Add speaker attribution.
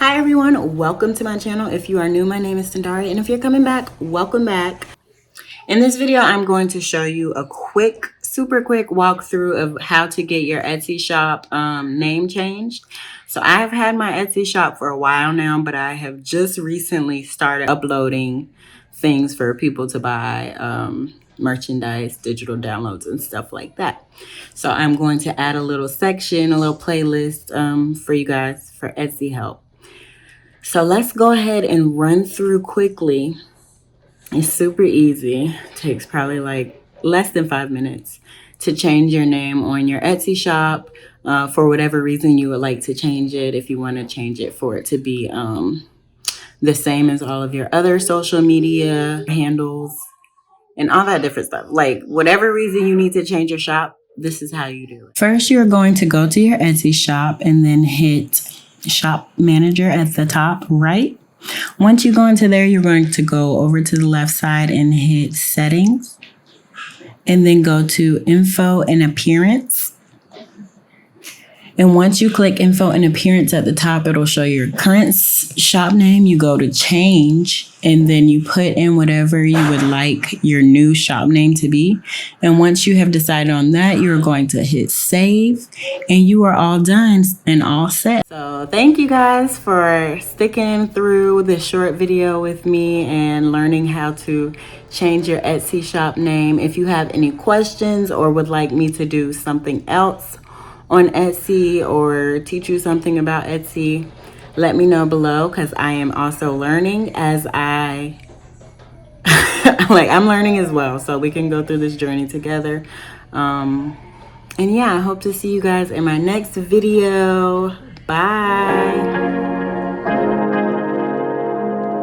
Speaker 1: Hi everyone, welcome to my channel. If you are new, my name is Sindari, and if you're coming back, welcome back. In this video, I'm going to show you a super quick walkthrough of how to get your Etsy shop name changed. So I have had my Etsy shop for a while now, but I have just recently started uploading things for people to buy, merchandise, digital downloads, and stuff like that. So I'm going to add a little section, a little playlist for you guys for Etsy help. So let's go ahead and run through quickly. It's super easy. It takes probably like less than 5 minutes to change your name on your Etsy shop for whatever reason you would like to change it. If you want to change it for it to be the same as all of your other social media handles and all that different stuff. Like whatever reason you need to change your shop, this is how you do it. First, you're going to go to your Etsy shop and then hit Shop Manager at the top right. Once you go into there, you're going to go over to the left side and hit Settings, and then go to Info and Appearance. And once you click Info and Appearance at the top, it'll show your current shop name. You go to Change, and then you put in whatever you would like your new shop name to be. And once you have decided on that, you're going to hit Save, and you are all done and all set. So thank you guys for sticking through this short video with me and learning how to change your Etsy shop name. If you have any questions or would like me to do something else on Etsy or teach you something about Etsy, let me know below, because I am also learning as I'm learning as well, so we can go through this journey together. And yeah, I hope to see you guys in my next video. Bye.